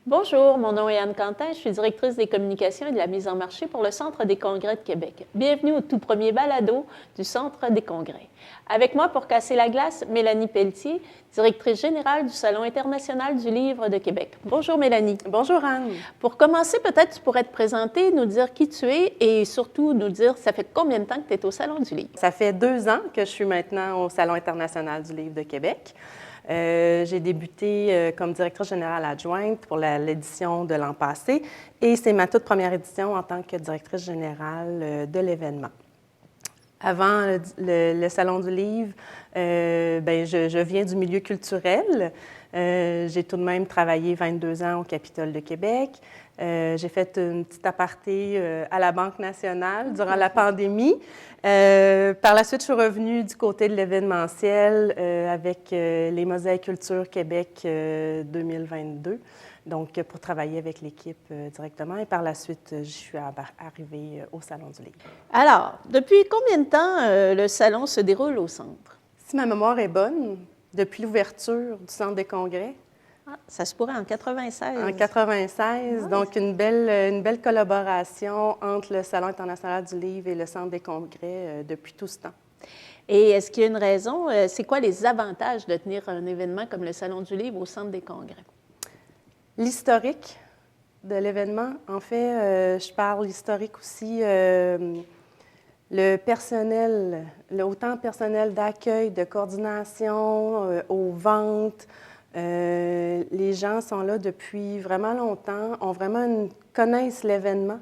Bonjour, mon nom est Anne Quentin, je suis directrice des communications et de la mise en marché pour le Centre des congrès de Québec. Bienvenue au tout premier balado du Centre des congrès. Avec moi pour casser la glace, Mélanie Pelletier, directrice générale du Salon international du livre de Québec. Bonjour Mélanie. Bonjour Anne. Pour commencer, peut-être tu pourrais te présenter, nous dire qui tu es et surtout nous dire ça fait combien de temps que tu es au Salon du livre? Ça fait 2 ans que je suis maintenant au Salon international du livre de Québec. J'ai débuté comme directrice générale adjointe pour l'édition de l'an passé et c'est ma toute première édition en tant que directrice générale de l'événement. Avant le Salon du livre, je viens du milieu culturel. J'ai tout de même travaillé 22 ans au Capitole de Québec. J'ai fait une petite aparté à la Banque nationale durant la pandémie. Par la suite, je suis revenue du côté de l'événementiel avec les Mosaïques Culture Québec 2022, donc pour travailler avec l'équipe directement. Et par la suite, je suis arrivée au Salon du livre. Alors, depuis combien de temps le salon se déroule au centre? Si ma mémoire est bonne, depuis l'ouverture du Centre des congrès. Ça se pourrait en 96. En 96, Ouais. donc une belle collaboration entre le Salon international du livre et le Centre des congrès depuis tout ce temps. Et est-ce qu'il y a une raison? C'est quoi les avantages de tenir un événement comme le Salon du livre au Centre des congrès? L'historique de l'événement, en fait, je parle historique aussi, le personnel, autant personnel d'accueil, de coordination, aux ventes. Les gens sont là depuis vraiment longtemps, connaissent l'événement.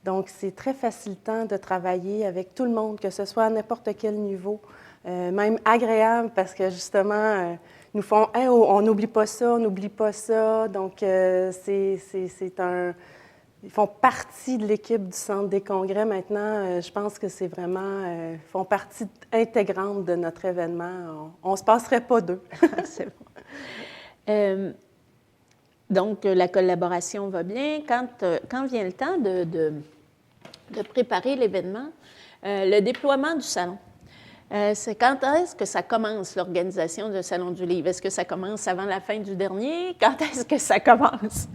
Donc, c'est très facilitant de travailler avec tout le monde, que ce soit à n'importe quel niveau, même agréable parce que justement, nous font hey, oh, on n'oublie pas ça, on n'oublie pas ça. Donc, ils font partie de l'équipe du Centre des congrès maintenant. Je pense que c'est vraiment, ils font partie intégrante de notre événement. On ne se passerait pas d'eux. C'est bon. Donc, la collaboration va bien. Quand vient le temps de préparer l'événement, le déploiement du salon, c'est quand est-ce que ça commence, l'organisation du Salon du livre? Est-ce que ça commence avant la fin du dernier? Quand est-ce que ça commence?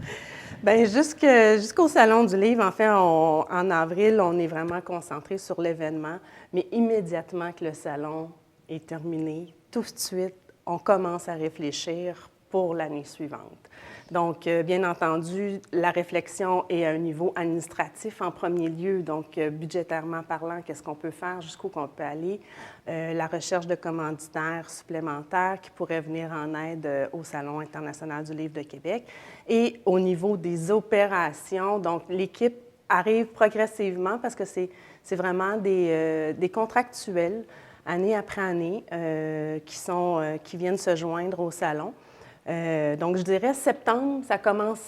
Bien, jusqu'au Salon du livre, en fait, en avril, on est vraiment concentré sur l'événement, mais immédiatement que le salon est terminé, tout de suite, on commence à réfléchir pour l'année suivante. Donc, bien entendu, la réflexion est à un niveau administratif en premier lieu, donc budgétairement parlant, qu'est-ce qu'on peut faire, jusqu'où qu'on peut aller, la recherche de commanditaires supplémentaires qui pourraient venir en aide au Salon international du livre de Québec. Et au niveau des opérations, donc l'équipe arrive progressivement parce que c'est vraiment des contractuels, année après année, qui viennent se joindre au Salon. Donc, je dirais septembre, ça commence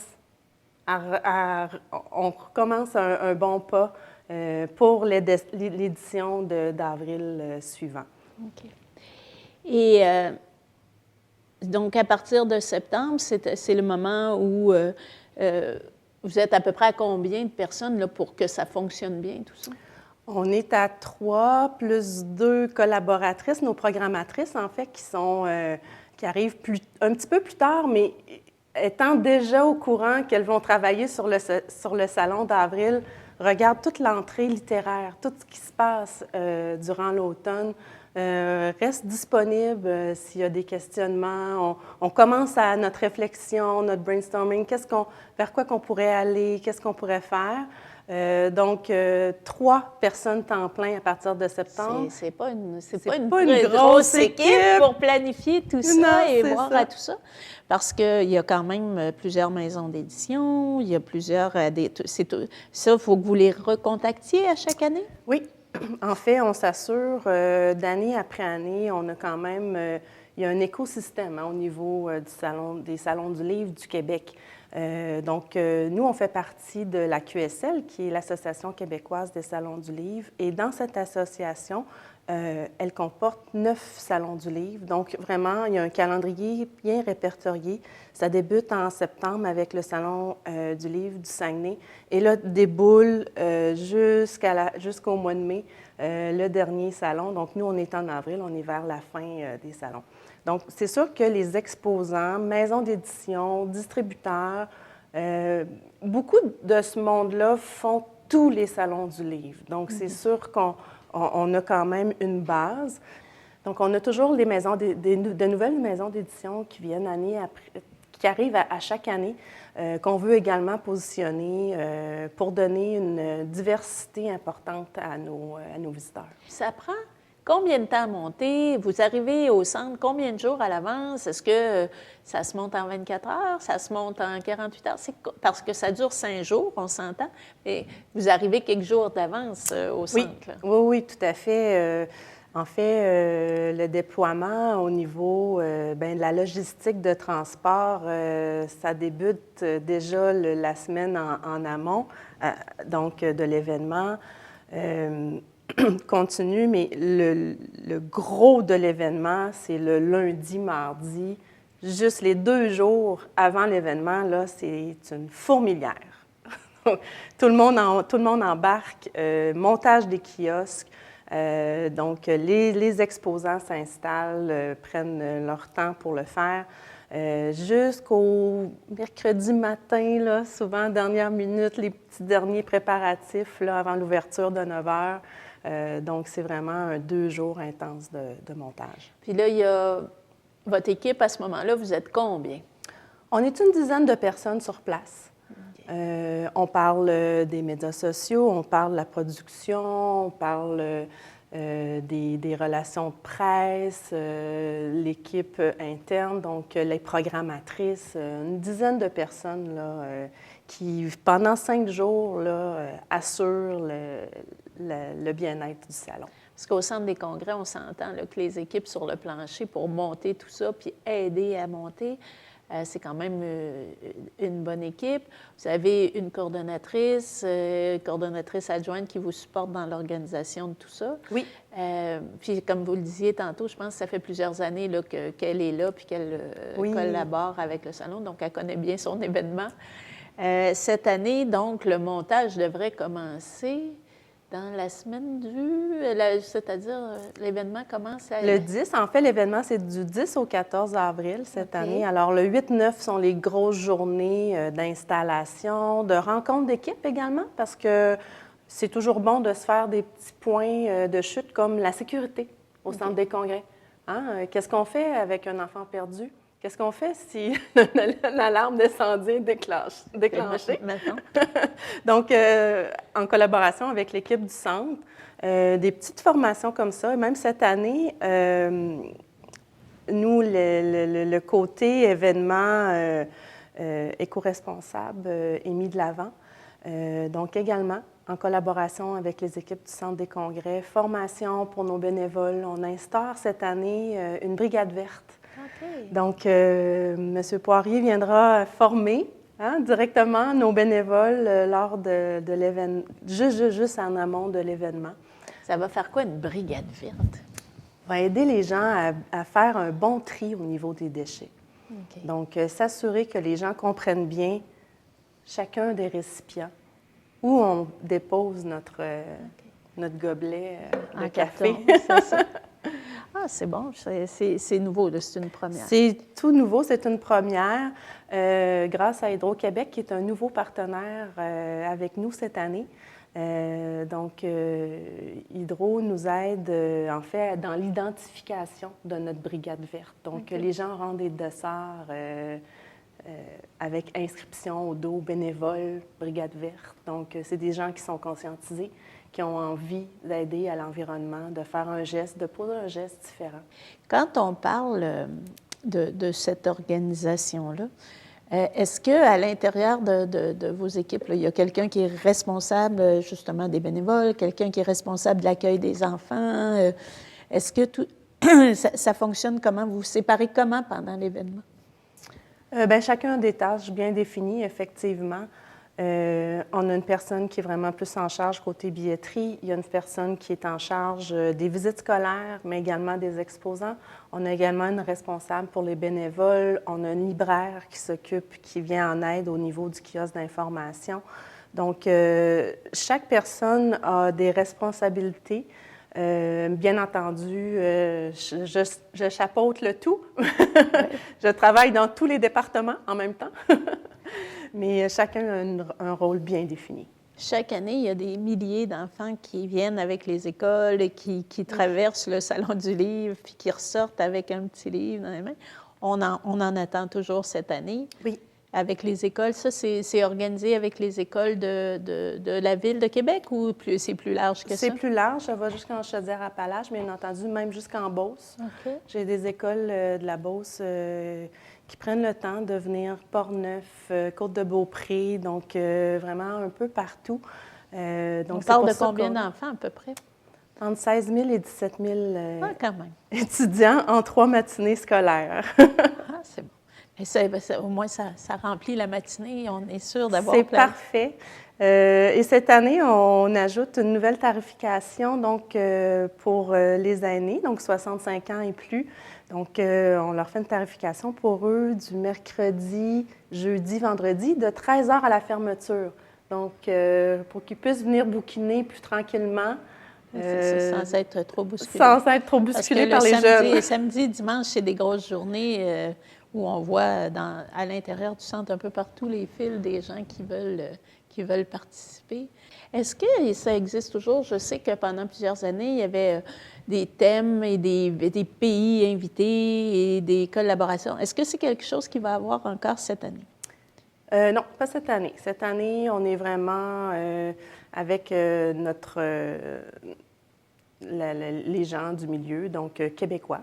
on commence un bon pas pour l'édition d'avril suivant. OK. Et donc, à partir de septembre, c'est le moment où vous êtes à peu près à combien de personnes là, pour que ça fonctionne bien, tout ça? On est à 3 plus 2 collaboratrices, nos programmatrices, en fait, qui arrivent un petit peu plus tard, mais étant déjà au courant qu'elles vont travailler sur le salon d'avril, regardent toute l'entrée littéraire, tout ce qui se passe durant l'automne, restent disponibles s'il y a des questionnements. On commence à notre réflexion, notre brainstorming, vers quoi qu'on pourrait aller, qu'est-ce qu'on pourrait faire. Donc, 3 personnes temps plein à partir de septembre. C'est pas une très grosse équipe pour planifier tout ça non, et voir ça. à tout ça. Parce qu'il y a quand même plusieurs maisons d'édition, il y a plusieurs... ça, il faut que vous les recontactiez à chaque année? Oui. En fait, on s'assure d'année après année, on a quand même... il y a un écosystème au niveau des salons du livre du Québec. Donc, nous, on fait partie de la QSL, qui est l'Association québécoise des salons du livre. Et dans cette association, elle comporte 9 salons du livre. Donc, vraiment, il y a un calendrier bien répertorié. Ça débute en septembre avec le Salon du livre du Saguenay. Et là, déboule jusqu'au mois de mai, le dernier salon. Donc, nous, on est en avril, on est vers la fin des salons. Donc, c'est sûr que les exposants, maisons d'édition, distributeurs, Beaucoup de ce monde-là font tous les salons du livre. Donc, c'est sûr qu'on a quand même une base. Donc, on a toujours les maisons, de nouvelles maisons d'édition qui viennent année après, qui arrivent à chaque année, qu'on veut également positionner pour donner une diversité importante à nos visiteurs. Ça prend combien de temps à monter? Vous arrivez au centre combien de jours à l'avance? Est-ce que ça se monte en 24 heures? Ça se monte en 48 heures? Parce que ça dure 5 jours, on s'entend, mais vous arrivez quelques jours d'avance au centre. Oui, oui, tout à fait. En fait, le déploiement au niveau de la logistique de transport, ça débute déjà la semaine en amont, donc de l'événement. Continue, mais le gros de l'événement, c'est le lundi, mardi. Juste les 2 jours avant l'événement, là, c'est une fourmilière. Tout le monde embarque, montage des kiosques. Donc, les exposants s'installent, prennent leur temps pour le faire. Jusqu'au mercredi matin, là, souvent, dernière minute, les petits derniers préparatifs là, avant l'ouverture de 9 heures. Donc, c'est vraiment 2 jours intenses de montage. Puis là, il y a votre équipe à ce moment-là, vous êtes combien? On est une dizaine de personnes sur place. Okay. On parle des médias sociaux, on parle de la production, on parle des relations de presse, l'équipe interne, donc les programmatrices, une dizaine de personnes là, qui, pendant 5 jours, là, assurent le bien-être du salon. Parce qu'au centre des congrès, on s'entend là, que les équipes sur le plancher pour monter tout ça, puis aider à monter, c'est quand même une bonne équipe. Vous avez une coordonnatrice adjointe qui vous supporte dans l'organisation de tout ça. Oui. Puis, comme vous le disiez tantôt, je pense que ça fait plusieurs années là, qu'elle est là puis qu'elle collabore avec le salon, donc elle connaît bien son événement. Cette année, donc, le montage devrait commencer dans la semaine c'est-à-dire l'événement commence à... Le 10, en fait, l'événement, c'est du 10 au 14 avril cette année. Alors, le 8-9 sont les grosses journées d'installation, de rencontres d'équipe également, parce que c'est toujours bon de se faire des petits points de chute comme la sécurité au centre des congrès. Hein? Qu'est-ce qu'on fait avec un enfant perdu? Qu'est-ce qu'on fait si l'alarme d'incendie est déclenchée? Donc, en collaboration avec l'équipe du centre, des petites formations comme ça. Même cette année, nous, le côté événement éco-responsable est mis de l'avant. Donc, également, en collaboration avec les équipes du Centre des congrès, formation pour nos bénévoles. On instaure cette année une brigade verte. Okay. Donc, M. Poirier viendra former directement nos bénévoles lors de l'événement, juste en amont de l'événement. Ça va faire quoi, une brigade verte? Va aider les gens à faire un bon tri au niveau des déchets. Okay. Donc, s'assurer que les gens comprennent bien chacun des récipients où on dépose notre gobelet de café. C'est ça. Ah, c'est bon, c'est nouveau, c'est une première. C'est tout nouveau, c'est une première. Grâce à Hydro-Québec, qui est un nouveau partenaire avec nous cette année. Donc, Hydro nous aide, en fait, dans l'identification de notre brigade verte. Donc, okay. Les gens rendent des desserts avec inscription au dos, bénévole, brigade verte. Donc, c'est des gens qui sont conscientisés, qui ont envie d'aider à l'environnement, de faire un geste, de poser un geste différent. Quand on parle de cette organisation-là, est-ce qu'à l'intérieur de vos équipes, là, il y a quelqu'un qui est responsable justement des bénévoles, quelqu'un qui est responsable de l'accueil des enfants? Est-ce que tout ça fonctionne comment? Vous vous séparez comment pendant l'événement? Chacun a des tâches bien définies, effectivement. On a une personne qui est vraiment plus en charge côté billetterie. Il y a une personne qui est en charge des visites scolaires, mais également des exposants. On a également une responsable pour les bénévoles. On a un libraire qui vient en aide au niveau du kiosque d'information. Donc, chaque personne a des responsabilités. Bien entendu, je chapeaute le tout. Je travaille dans tous les départements en même temps. mais chacun a un rôle bien défini. Chaque année, il y a des milliers d'enfants qui viennent avec les écoles et qui traversent le Salon du livre, puis qui ressortent avec un petit livre dans les mains. On en attend toujours cette année. Oui. Avec les écoles, ça, c'est organisé avec les écoles de la Ville de Québec ou c'est plus large que ça? C'est plus large, ça va jusqu'en Chaudière-Appalaches, mais bien entendu, même jusqu'en Beauce. OK. J'ai des écoles de la Beauce qui prennent le temps de venir Portneuf, Côte-de-Beaupré, donc vraiment un peu partout. On parle de combien d'enfants à peu près? Entre 16 000 et 17 000 quand même. étudiants en 3 matinées scolaires. Ah, c'est bon. Mais au moins, ça remplit la matinée. On est sûr d'avoir C'est parfait. Et cette année, on ajoute une nouvelle tarification donc, pour les aînés, donc 65 ans et plus. Donc, on leur fait une tarification pour eux du mercredi, jeudi, vendredi, de 13 h à la fermeture. Donc, pour qu'ils puissent venir bouquiner plus tranquillement. Sans être trop bousculé. Sans être trop bousculé par les jeunes. Samedi, dimanche, c'est des grosses journées où on voit à l'intérieur du centre un peu partout les files des gens qui veulent participer. Est-ce que ça existe toujours? Je sais que pendant plusieurs années, il y avait des thèmes et des pays invités et des collaborations. Est-ce que c'est quelque chose qui va avoir encore cette année? Non, pas cette année. Cette année, on est vraiment avec les gens du milieu, donc québécois.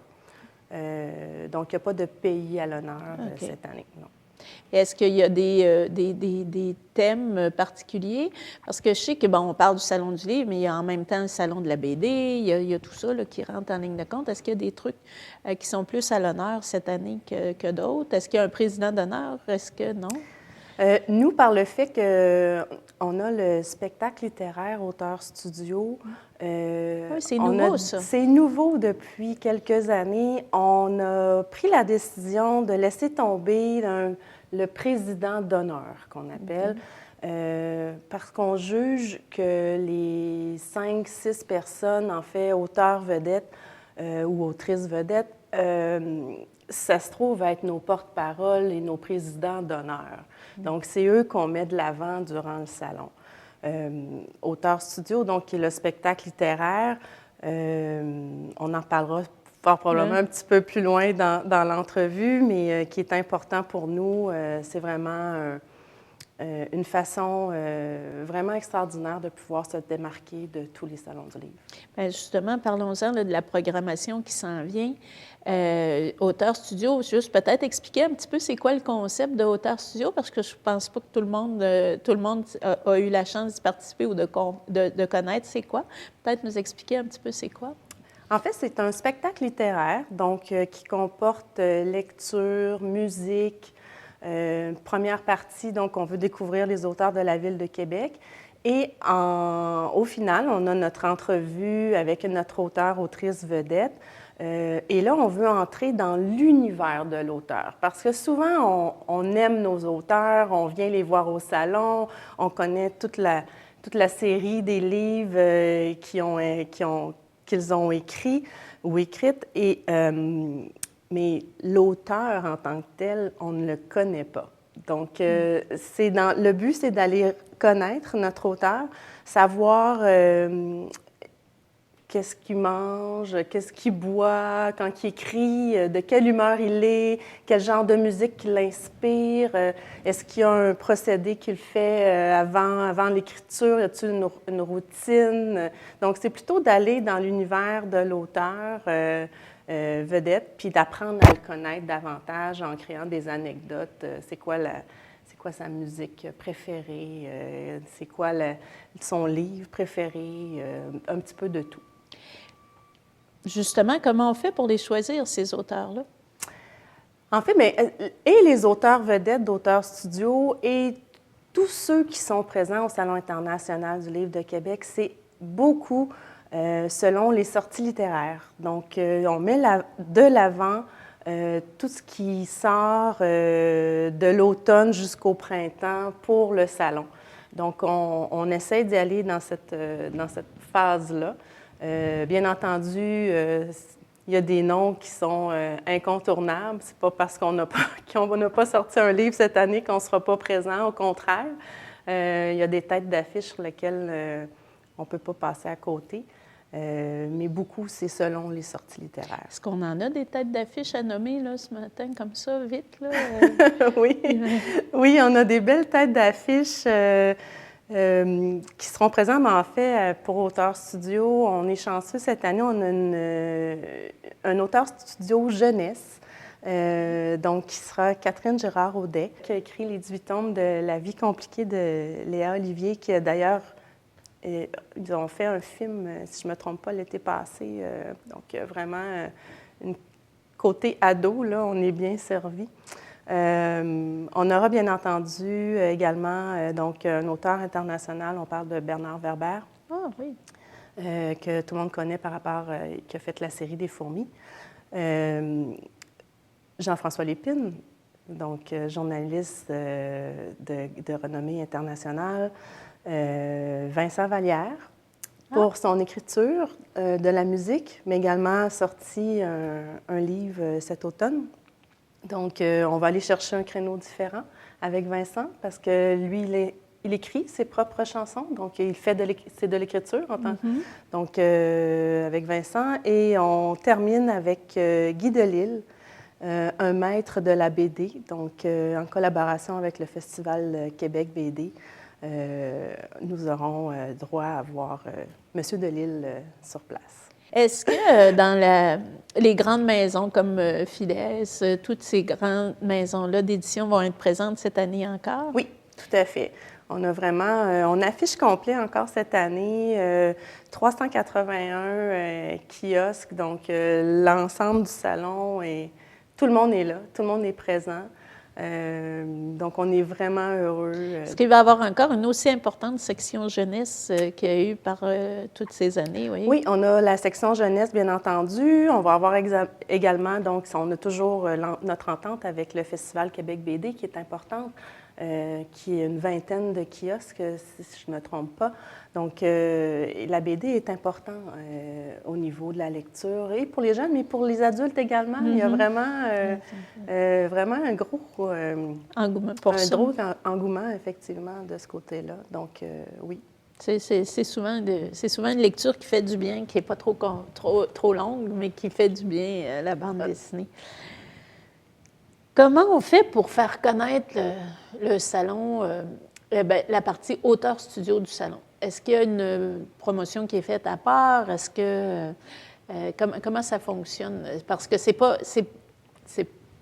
Donc, il n'y a pas de pays à l'honneur cette année, non. Est-ce qu'il y a des thèmes particuliers? Parce que je sais que, bon, on parle du Salon du livre, mais il y a en même temps le Salon de la BD, il y a tout ça là, qui rentre en ligne de compte. Est-ce qu'il y a des trucs qui sont plus à l'honneur cette année que d'autres? Est-ce qu'il y a un président d'honneur? Est-ce que non? Nous, par le fait qu'on a le spectacle littéraire Auteur Studio. Oui, c'est nouveau, ça. C'est nouveau depuis quelques années. On a pris la décision de laisser tomber le président d'honneur, qu'on appelle, parce qu'on juge que les 5-6 personnes, en fait, auteurs vedettes ou autrices vedettes, ça se trouve être nos porte-paroles et nos présidents d'honneur. Donc, c'est eux qu'on met de l'avant durant le salon. Auteur Studio, donc, qui est le spectacle littéraire, on en parlera fort probablement un petit peu plus loin dans l'entrevue, mais qui est important pour nous. C'est vraiment une façon vraiment extraordinaire de pouvoir se démarquer de tous les salons du livre. Bien, justement, parlons-en de la programmation qui s'en vient. Auteur Studio, juste peut-être expliquer un petit peu c'est quoi le concept de Auteur Studio, parce que je ne pense pas que tout le monde a eu la chance d'y participer ou de connaître c'est quoi. Peut-être nous expliquer un petit peu c'est quoi. En fait, c'est un spectacle littéraire, donc qui comporte lecture, musique. Première partie, donc on veut découvrir les auteurs de la Ville de Québec. Et au final, on a notre entrevue avec notre auteur, autrice vedette. Et là, on veut entrer dans l'univers de l'auteur. Parce que souvent, on aime nos auteurs, on vient les voir au salon, on connaît toute la série des livres qu'ils ont écrits ou écrites. Mais l'auteur en tant que tel, on ne le connaît pas. Donc, le but, c'est d'aller connaître notre auteur, savoir qu'est-ce qu'il mange, qu'est-ce qu'il boit, quand il écrit, de quelle humeur il est, quel genre de musique qui l'inspire, est-ce qu'il y a un procédé qu'il fait avant l'écriture, y a-t-il une routine? Donc, c'est plutôt d'aller dans l'univers de l'auteur vedette, puis d'apprendre à le connaître davantage en créant des anecdotes. C'est quoi sa musique préférée? C'est quoi son livre préféré? Un petit peu de tout. Justement, comment on fait pour les choisir, ces auteurs-là? En fait, et les auteurs vedettes d'Auteur Studio et tous ceux qui sont présents au Salon international du livre de Québec, c'est beaucoup selon les sorties littéraires. Donc, on met de l'avant tout ce qui sort de l'automne jusqu'au printemps pour le salon. Donc, on essaie d'y aller dans cette phase-là. Bien entendu, il il y a des noms qui sont incontournables. C'est pas parce qu'on n'a pas sorti un livre cette année qu'on ne sera pas présent, au contraire. Il y a des têtes d'affiche sur lesquelles on ne peut pas passer à côté. Mais beaucoup, c'est selon les sorties littéraires. Est-ce qu'on en a des têtes d'affiche à nommer là, ce matin, comme ça, vite? Là? Oui. Oui, on a des belles têtes d'affiche qui seront présentes, mais en fait, pour Auteurs Studio, on est chanceux cette année, on a un auteur studio jeunesse, donc qui sera Catherine Girard-Audet, qui a écrit les 18 tomes de La vie compliquée de Léa Olivier, qui a d'ailleurs... ils ont fait un film, si je ne me trompe pas, l'été passé. Donc, vraiment, côté ado, là, on est bien servi. On aura bien entendu également donc, un auteur international, on parle de Bernard Werber. Ah oui. Que tout le monde connaît par rapport, qui a fait la série des fourmis. Jean-François Lépine, donc journaliste de renommée internationale. Vincent Vallière, pour son écriture de la musique, mais également sorti un livre cet automne. Donc, on va aller chercher un créneau différent avec Vincent, parce que lui, il écrit ses propres chansons, donc c'est de l'écriture. Donc, avec Vincent. Et on termine avec Guy Delisle, un maître de la BD, donc en collaboration avec le Festival Québec BD. Nous aurons droit à voir M. Delisle sur place. Est-ce que dans les grandes maisons comme Fides, toutes ces grandes maisons-là d'édition vont être présentes cette année encore? Oui, tout à fait. On a vraiment, on affiche complet encore cette année, 381 kiosques, donc l'ensemble du salon, et tout le monde est là, tout le monde est présent. Donc, on est vraiment heureux. Est-ce qu'il va y avoir encore une aussi importante section jeunesse qu'il y a eu par toutes ces années? Oui? Oui, on a la section jeunesse, bien entendu. On va avoir également, donc, on a toujours notre entente avec le Festival Québec BD qui est importante, qui est une vingtaine de kiosques, si je ne me trompe pas. Donc, la BD est importante au niveau de la lecture, et pour les jeunes, mais pour les adultes également. Il y a vraiment un gros engouement pour ça. Gros engouement, effectivement, de ce côté-là. Donc, oui. C'est souvent une lecture qui fait du bien, qui n'est pas trop longue, mais qui fait du bien, la bande dessinée. Comment on fait pour faire connaître le salon, la partie auteur studio du salon? Est-ce qu'il y a une promotion qui est faite à part? Est-ce que comment ça fonctionne? Parce que c'est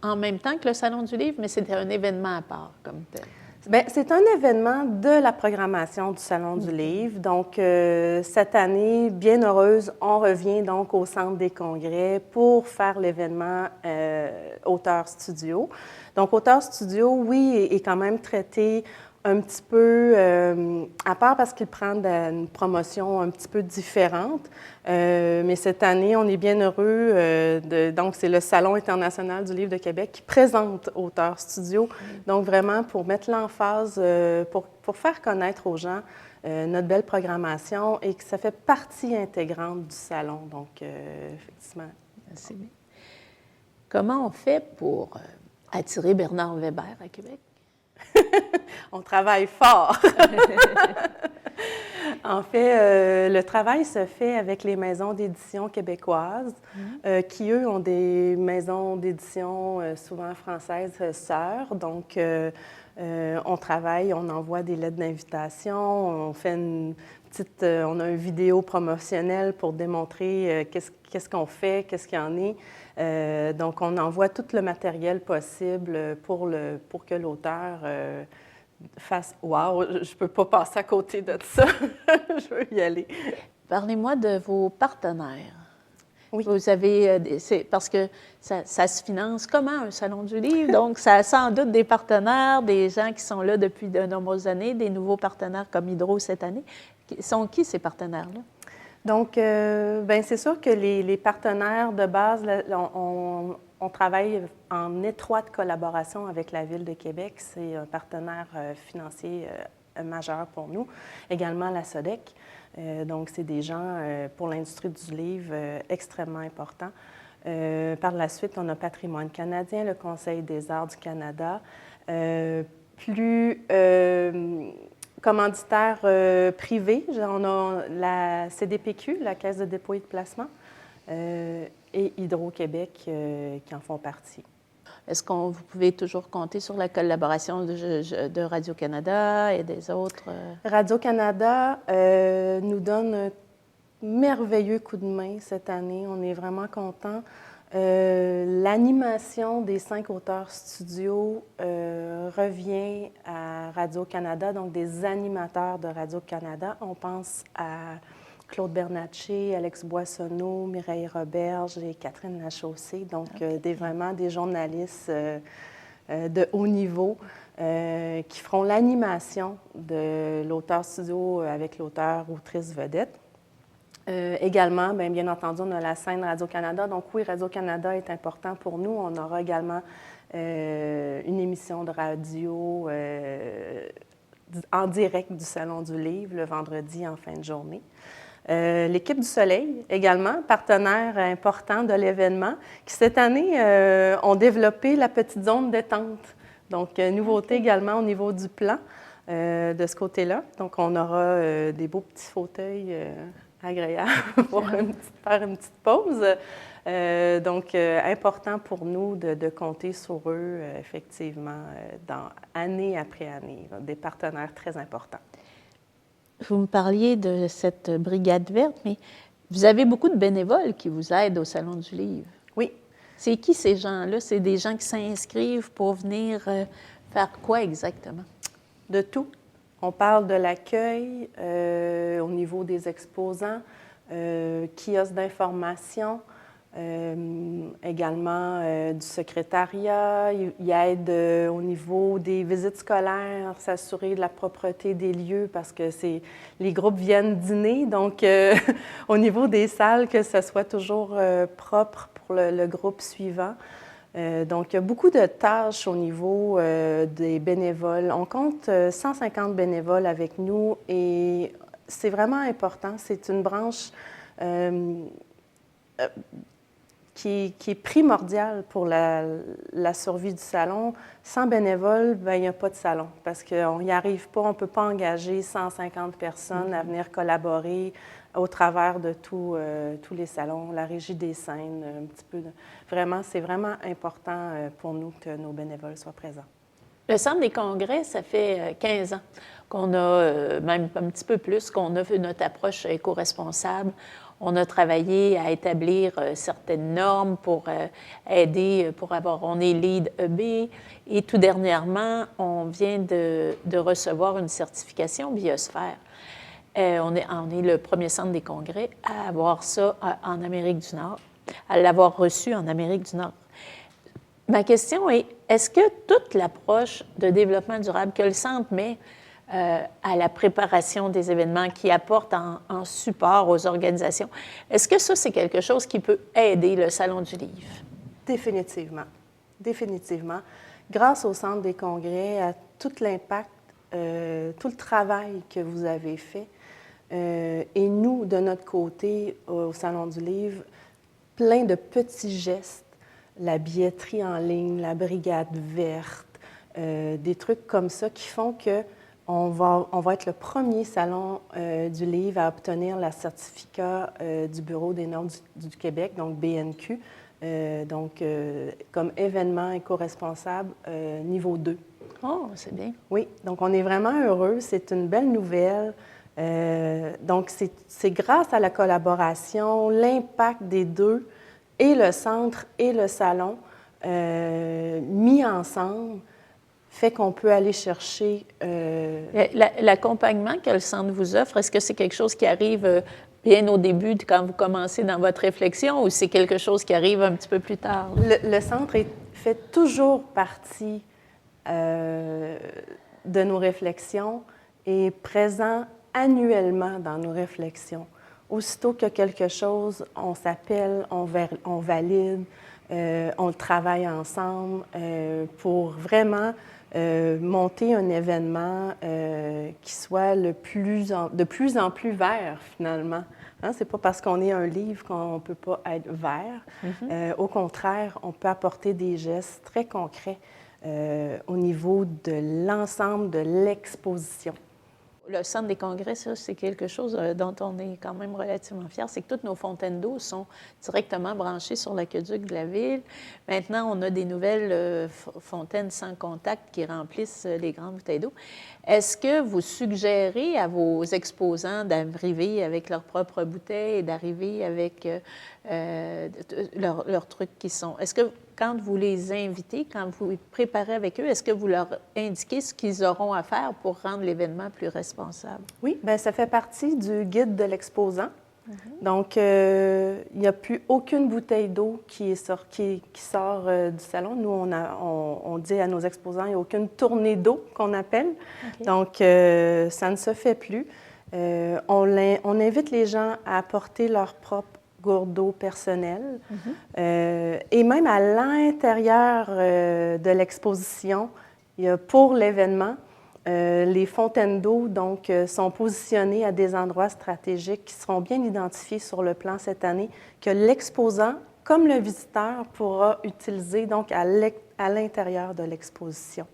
en même temps que le Salon du livre, mais c'est un événement à part comme tel. Bien, c'est un événement de la programmation du Salon du livre. Donc, cette année, bien heureuse, on revient donc au Centre des congrès pour faire l'événement Auteur Studio. Donc, Auteur Studio, oui, est quand même traité un petit peu à part parce qu'il prend une promotion un petit peu différente. Mais cette année, on est bien heureux. Donc, c'est le Salon international du livre de Québec qui présente Auteurs Studio. Donc, vraiment, pour mettre l'emphase, pour faire connaître aux gens notre belle programmation, et que ça fait partie intégrante du salon. Donc, effectivement. C'est bien. Comment on fait pour attirer Bernard Weber à Québec? On travaille fort. En fait, le travail se fait avec les maisons d'édition québécoises qui, eux, ont des maisons d'édition souvent françaises sœurs. Donc, on travaille, on envoie des lettres d'invitation, on fait on a une vidéo promotionnelle pour démontrer qu'est-ce qu'on fait, qu'est-ce qu'il y en est. Donc, on envoie tout le matériel possible pour que l'auteur fasse « Wow, je ne peux pas passer à côté de ça, je veux y aller ». Parlez-moi de vos partenaires. Oui. Vous avez, parce que ça se finance comment, un salon du livre? Donc, ça a sans doute des partenaires, des gens qui sont là depuis de nombreuses années, des nouveaux partenaires comme Hydro cette année. Sont qui ces partenaires-là? Donc, bien, c'est sûr que les partenaires de base, on travaille en étroite collaboration avec la Ville de Québec. C'est un partenaire financier majeur pour nous. Également la SODEC. Donc, c'est des gens, pour l'industrie du livre, extrêmement importants. Par la suite, on a Patrimoine canadien, le Conseil des arts du Canada. Plus commanditaire privé, on a la CDPQ, la Caisse de dépôt et de placement, et Hydro-Québec qui en font partie. Est-ce que vous pouvez toujours compter sur la collaboration de Radio-Canada et des autres? Radio-Canada nous donne un merveilleux coup de main cette année. On est vraiment contents. L'animation des 5 auteurs studio revient à Radio-Canada, donc des animateurs de Radio-Canada. On pense à Claude Bernatchez, Alex Boissonneau, Mireille Roberge et Catherine Lachaussée, donc vraiment des journalistes de haut niveau qui feront l'animation de l'auteur studio avec l'auteur-autrice vedette. Également, bien entendu, on a la scène Radio-Canada. Donc oui, Radio-Canada est important pour nous. On aura également une émission de radio en direct du Salon du Livre le vendredi en fin de journée. L'Équipe du Soleil, également, partenaire important de l'événement, qui cette année ont développé la petite zone détente. Donc, nouveauté également au niveau du plan de ce côté-là. Donc, on aura des beaux petits fauteuils agréables pour faire une petite pause. Donc, important pour nous de compter sur eux, effectivement, année après année, des partenaires très importants. Vous me parliez de cette brigade verte, mais vous avez beaucoup de bénévoles qui vous aident au Salon du Livre. Oui. C'est qui ces gens-là? C'est des gens qui s'inscrivent pour venir faire quoi exactement? De tout. On parle de l'accueil au niveau des exposants, kiosques d'information, également du secrétariat. Il aide au niveau des visites scolaires, s'assurer de la propreté des lieux parce que les groupes viennent dîner. Donc, au niveau des salles, que ce soit toujours propre pour le groupe suivant. Donc, il y a beaucoup de tâches au niveau des bénévoles. On compte 150 bénévoles avec nous et c'est vraiment important. C'est une branche qui est primordiale pour la survie du salon. Sans bénévoles, il n'y a pas de salon parce qu'on n'y arrive pas. On ne peut pas engager 150 personnes à venir collaborer au travers de tous les salons, la régie des scènes, un petit peu. Vraiment, c'est vraiment important pour nous que nos bénévoles soient présents. Le Centre des congrès, ça fait 15 ans qu'on a, même un petit peu plus, qu'on a fait notre approche éco-responsable. On a travaillé à établir certaines normes pour aider, on est LEED EB. Et tout dernièrement, on vient de recevoir une certification biosphère. On est le premier centre des congrès à avoir ça en Amérique du Nord, à l'avoir reçu en Amérique du Nord. Ma question est, est-ce que toute l'approche de développement durable que le centre met à la préparation des événements, qui apporte en support aux organisations, est-ce que ça, c'est quelque chose qui peut aider le Salon du Livre? Définitivement. Définitivement. Grâce au Centre des congrès, à tout l'impact, tout le travail que vous avez fait, et nous, de notre côté, au Salon du Livre, plein de petits gestes, la billetterie en ligne, la brigade verte, des trucs comme ça qui font que on va être le premier salon du livre à obtenir le certificat du Bureau des normes du Québec, donc BNQ, comme événement éco-responsable niveau 2. Oh, c'est bien. Oui, donc on est vraiment heureux. C'est une belle nouvelle. Donc, c'est grâce à la collaboration, l'impact des deux, et le centre et le salon, mis ensemble, fait qu'on peut aller chercher... L'accompagnement que le centre vous offre, est-ce que c'est quelque chose qui arrive bien au début, quand vous commencez dans votre réflexion, ou c'est quelque chose qui arrive un petit peu plus tard? Le centre fait toujours partie de nos réflexions et présent annuellement dans nos réflexions. Aussitôt qu'il y a quelque chose, on s'appelle, on valide. On travaille ensemble pour vraiment monter un événement qui soit de plus en plus vert, finalement. Hein, c'est pas parce qu'on est un livre qu'on ne peut pas être vert. Au contraire, on peut apporter des gestes très concrets au niveau de l'ensemble de l'exposition. Le centre des congrès, ça, c'est quelque chose dont on est quand même relativement fiers. C'est que toutes nos fontaines d'eau sont directement branchées sur l'aqueduc de la ville. Maintenant, on a des nouvelles fontaines sans contact qui remplissent les grandes bouteilles d'eau. Est-ce que vous suggérez à vos exposants d'arriver avec leurs propres bouteilles et d'arriver avec leurs trucs qui sont... Est-ce que quand vous les invitez, quand vous préparez avec eux, est-ce que vous leur indiquez ce qu'ils auront à faire pour rendre l'événement plus responsable? Oui, bien, ça fait partie du guide de l'exposant. Donc, il n'y a plus aucune bouteille d'eau qui sort du salon. Nous, on dit à nos exposants, il n'y a aucune tournée d'eau qu'on appelle. Donc, ça ne se fait plus. On invite les gens à apporter leur propre gourde d'eau personnelle. Et même à l'intérieur de l'exposition, il y a pour l'événement, les fontaines d'eau donc, sont positionnées à des endroits stratégiques qui seront bien identifiés sur le plan cette année, que l'exposant, comme le visiteur, pourra utiliser donc à l'intérieur de l'exposition.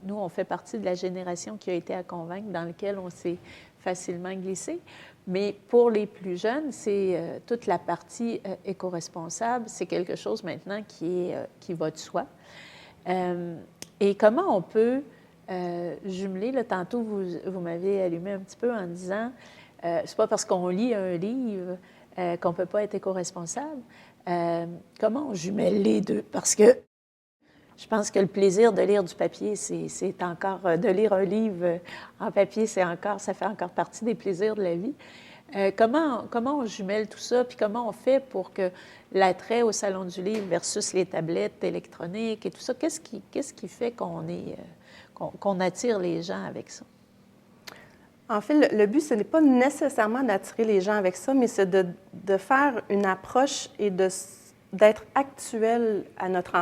Nous, on fait partie de la génération qui a été à convaincre, dans laquelle on s'est facilement glissé. Mais pour les plus jeunes, c'est toute la partie éco-responsable. C'est quelque chose maintenant qui va de soi. Et comment on peut jumeler, là, tantôt, vous m'avez allumé un petit peu en disant c'est pas parce qu'on lit un livre qu'on ne peut pas être éco-responsable. Comment on jumelle les deux? Parce que je pense que le plaisir de lire du papier, c'est encore... de lire un livre en papier, ça fait encore partie des plaisirs de la vie. Comment on jumelle tout ça, puis comment on fait pour que l'attrait au Salon du livre versus les tablettes électroniques et tout ça, qu'est-ce qui fait qu'on attire les gens avec ça? En fait, le but, ce n'est pas nécessairement d'attirer les gens avec ça, mais c'est de faire une approche et d'être actuel à notre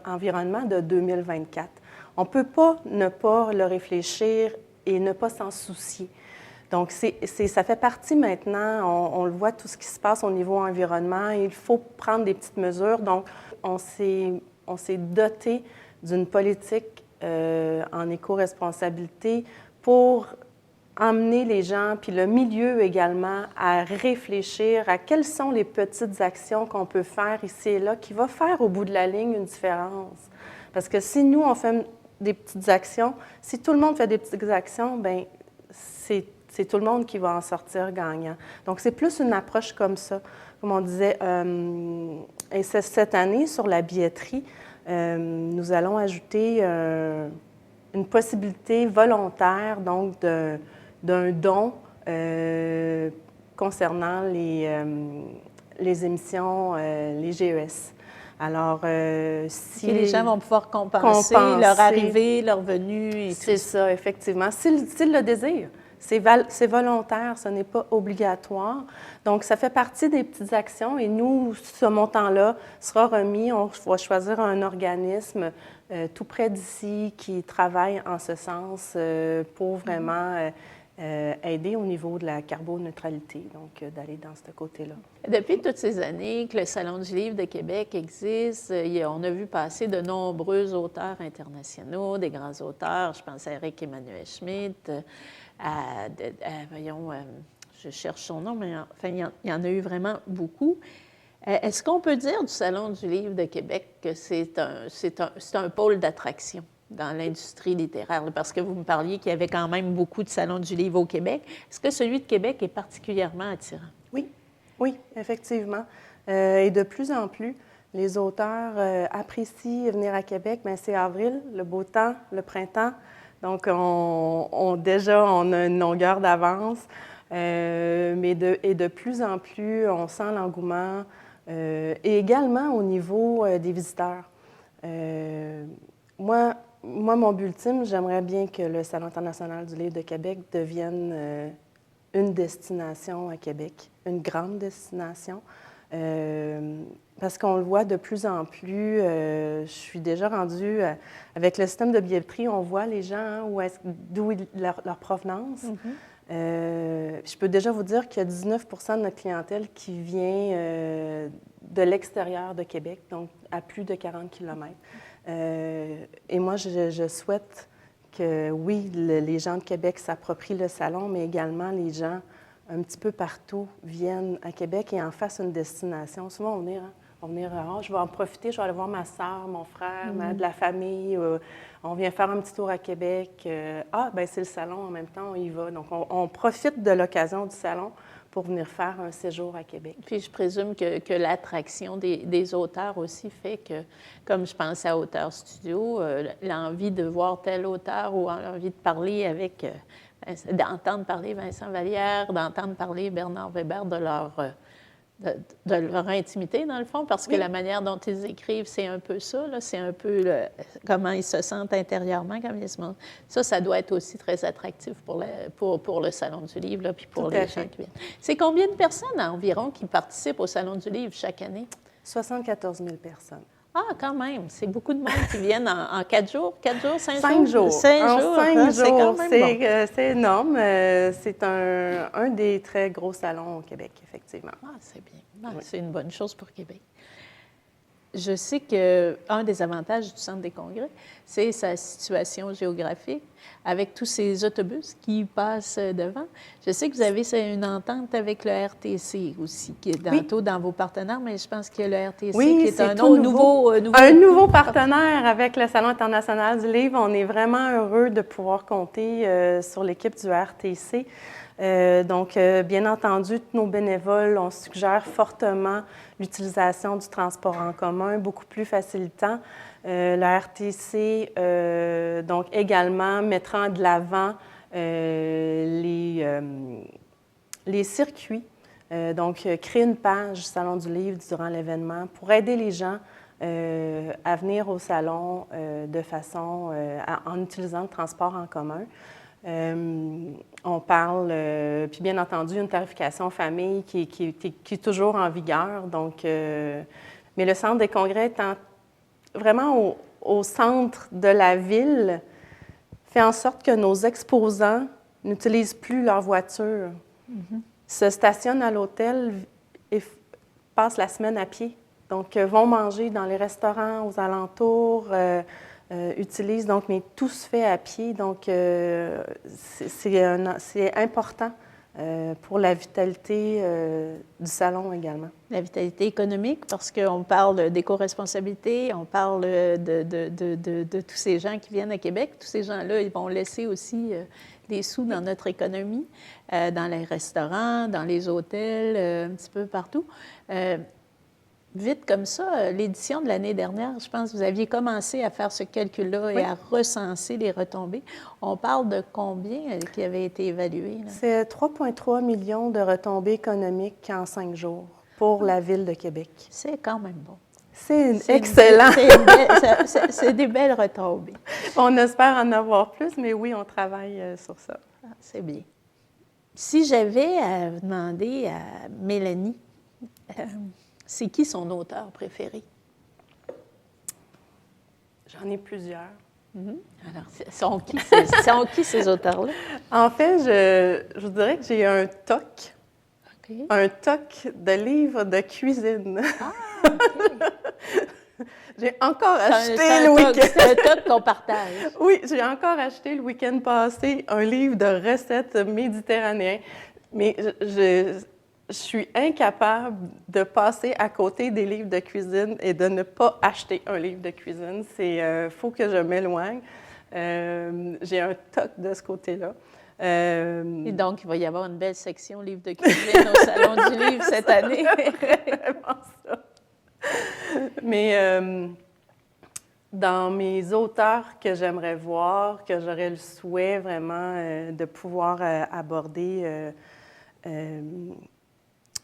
environnement de 2024. On ne peut pas ne pas le réfléchir et ne pas s'en soucier. Donc, ça fait partie maintenant, on le voit, tout ce qui se passe au niveau environnement. Il faut prendre des petites mesures. Donc, on s'est doté d'une politique en éco-responsabilité pour emmener les gens, puis le milieu également, à réfléchir à quelles sont les petites actions qu'on peut faire ici et là qui va faire au bout de la ligne une différence. Parce que si nous, on fait des petites actions, si tout le monde fait des petites actions, bien, c'est tout le monde qui va en sortir gagnant. Donc, c'est plus une approche comme ça. Comme on disait, et cette année, sur la billetterie, nous allons ajouter une possibilité volontaire, donc, d'un don concernant les émissions, les GES. Alors, si les gens vont pouvoir compenser leur arrivée, leur venue et tout. C'est ça, effectivement. S'ils le désirent. C'est volontaire, ce n'est pas obligatoire. Donc, ça fait partie des petites actions et nous, ce montant-là sera remis. On va choisir un organisme tout près d'ici qui travaille en ce sens pour vraiment aider au niveau de la carboneutralité, donc d'aller dans ce côté-là. Depuis toutes ces années que le Salon du livre de Québec existe, on a vu passer de nombreux auteurs internationaux, des grands auteurs. Je pense à Éric Emmanuel Schmitt, je cherche son nom, mais enfin, il y en a eu vraiment beaucoup. Est-ce qu'on peut dire du Salon du livre de Québec que c'est un pôle d'attraction dans l'industrie littéraire? Parce que vous me parliez qu'il y avait quand même beaucoup de salons du livre au Québec. Est-ce que celui de Québec est particulièrement attirant? Oui, effectivement. Et de plus en plus, les auteurs apprécient venir à Québec. Bien, c'est avril, le beau temps, le printemps. Donc, déjà, on a une longueur d'avance. Mais de plus en plus, on sent l'engouement. Et également au niveau des visiteurs. Moi, mon but ultime, j'aimerais bien que le Salon international du livre de Québec devienne une destination à Québec, une grande destination. Parce qu'on le voit de plus en plus, je suis déjà rendue, avec le système de billetterie, on voit les gens, hein, d'où leur provenance. Je peux déjà vous dire qu'il y a 19 de notre clientèle qui vient de l'extérieur de Québec, donc à plus de 40 km. Et moi, je souhaite que, oui, les gens de Québec s'approprient le salon, mais également les gens un petit peu partout viennent à Québec et en fassent une destination. Souvent, on va venir, je vais en profiter, je vais aller voir ma soeur, mon frère, de la famille. On vient faire un petit tour à Québec. Ben c'est le salon en même temps, on y va. Donc, on profite de l'occasion du salon pour venir faire un séjour à Québec. Puis je présume que l'attraction des auteurs aussi fait que, comme je pense à Auteur Studio, l'envie de voir tel auteur ou l'envie de parler avec, d'entendre parler Vincent Vallière, d'entendre parler Bernard Weber de leur intimité, dans le fond, parce que la manière dont ils écrivent, c'est un peu ça, là, c'est un peu comment ils se sentent intérieurement, comme ils se montrent. Ça doit être aussi très attractif pour le Salon du Livre, là, puis pour les gens qui viennent. C'est combien de personnes environ qui participent au Salon du Livre chaque année? 74 000 personnes. Ah, quand même! C'est beaucoup de monde qui viennent en 4 jours, 4 jours, 5 jours? 5 jours. 5 jours, 5 jours, c'est quand même bon. C'est énorme. C'est un des très gros salons au Québec, effectivement. Ah, c'est bien. Ah, oui. C'est une bonne chose pour Québec. Je sais qu'un des avantages du Centre des congrès, c'est sa situation géographique, avec tous ces autobus qui passent devant. Je sais que vous avez une entente avec le RTC aussi, qui est dans vos partenaires, mais je pense que le RTC qui est un nouveau partenaire avec le Salon international du livre. On est vraiment heureux de pouvoir compter sur l'équipe du RTC. Donc, bien entendu, tous nos bénévoles, on suggère fortement l'utilisation du transport en commun, beaucoup plus facilitant. Le RTC, donc, également mettra de l'avant les circuits. Donc, créer une page Salon du livre durant l'événement pour aider les gens à venir au salon de façon en utilisant le transport en commun. On parle, puis bien entendu, une tarification famille qui est toujours en vigueur. Donc, mais le Centre des congrès étant vraiment au centre de la ville, fait en sorte que nos exposants n'utilisent plus leur voiture. Se stationnent à l'hôtel et passent la semaine à pied. Donc, vont manger dans les restaurants aux alentours, utilisent, donc, mais tout se fait à pied. Donc, c'est important pour la vitalité du salon également. La vitalité économique, parce qu'on parle d'éco-responsabilité, on parle de tous ces gens qui viennent à Québec. Tous ces gens-là, ils vont laisser aussi des sous dans notre économie, dans les restaurants, dans les hôtels, un petit peu partout. Vite comme ça, l'édition de l'année dernière, je pense que vous aviez commencé à faire ce calcul-là et à recenser les retombées. On parle de combien qui avait été évalué? Là? C'est 3,3 millions de retombées économiques en 5 jours pour la Ville de Québec. C'est quand même bon. C'est excellent. C'est des belles retombées. On espère en avoir plus, mais oui, on travaille sur ça. Ah, c'est bien. Si j'avais à demander à Mélanie... c'est qui son auteur préféré? J'en ai plusieurs. Alors, sont qui ces auteurs-là? En fait, je vous dirais que j'ai un TOC. Okay. Un TOC de livres de cuisine. Ah, OK. J'ai encore acheté le week-end. C'est un TOC qu'on partage. Oui, j'ai encore acheté le week-end passé un livre de recettes méditerranéennes. Mais je suis incapable de passer à côté des livres de cuisine et de ne pas acheter un livre de cuisine. Il faut que je m'éloigne. J'ai un toc de ce côté-là. Et donc, il va y avoir une belle section livres de cuisine au Salon du Livre cette année. Vraiment ça. Mais dans mes auteurs que j'aimerais voir, que j'aurais le souhait vraiment de pouvoir aborder,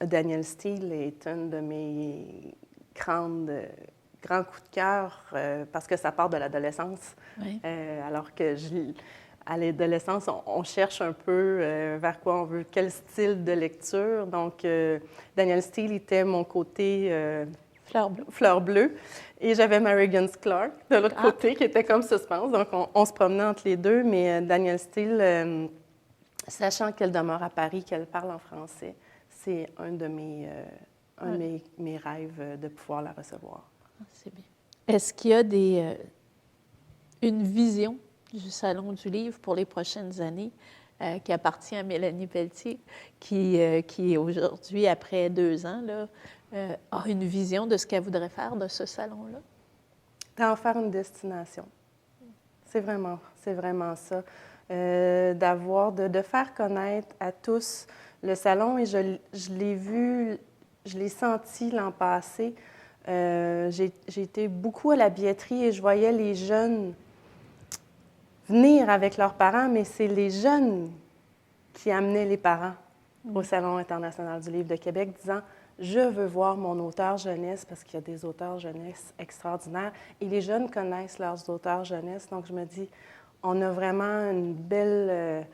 Danielle Steel est un de mes grands coups de cœur parce que ça part de l'adolescence. Oui. Alors que à l'adolescence, on cherche un peu vers quoi on veut, quel style de lecture. Donc, Daniel Steele était mon côté fleur bleue. Et j'avais Mary Higgins Clark de l'autre côté, qui était comme suspense. Donc, on se promenait entre les deux. Mais Daniel Steele, sachant qu'elle demeure à Paris, qu'elle parle en français, c'est un de mes rêves de pouvoir la recevoir. C'est bien. Est-ce qu'il y a une vision du Salon du Livre pour les prochaines années qui appartient à Mélanie Pelletier, qui aujourd'hui, après 2 ans, là, a une vision de ce qu'elle voudrait faire de ce salon-là? D'en faire une destination. C'est vraiment ça. De faire connaître à tous le salon. Et je l'ai vu, je l'ai senti l'an passé. J'ai été beaucoup à la billetterie et je voyais les jeunes venir avec leurs parents, mais c'est les jeunes qui amenaient les parents au Salon international du livre de Québec, disant « Je veux voir mon auteur jeunesse » parce qu'il y a des auteurs jeunesse extraordinaires. Et les jeunes connaissent leurs auteurs jeunesse. Donc, je me dis, on a vraiment une belle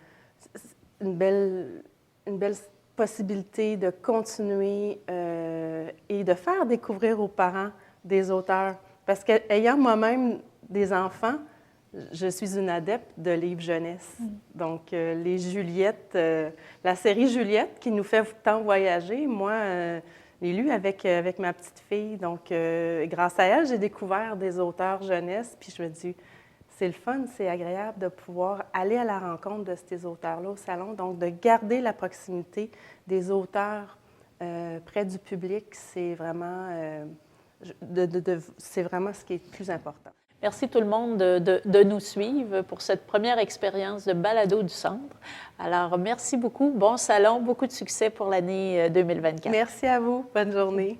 possibilité de continuer et de faire découvrir aux parents des auteurs. Parce qu'ayant moi-même des enfants, je suis une adepte de livres jeunesse. Donc, les Juliettes, la série Juliette qui nous fait tant voyager, moi, l'ai lu avec ma petite fille. Donc, grâce à elle, j'ai découvert des auteurs jeunesse. Puis je me dis, c'est le fun, c'est agréable de pouvoir aller à la rencontre de ces auteurs-là au salon. Donc, de garder la proximité des auteurs près du public, c'est vraiment, c'est vraiment ce qui est le plus important. Merci tout le monde de nous suivre pour cette première expérience de balado du Centre. Alors, merci beaucoup. Bon salon, beaucoup de succès pour l'année 2024. Merci à vous. Bonne journée.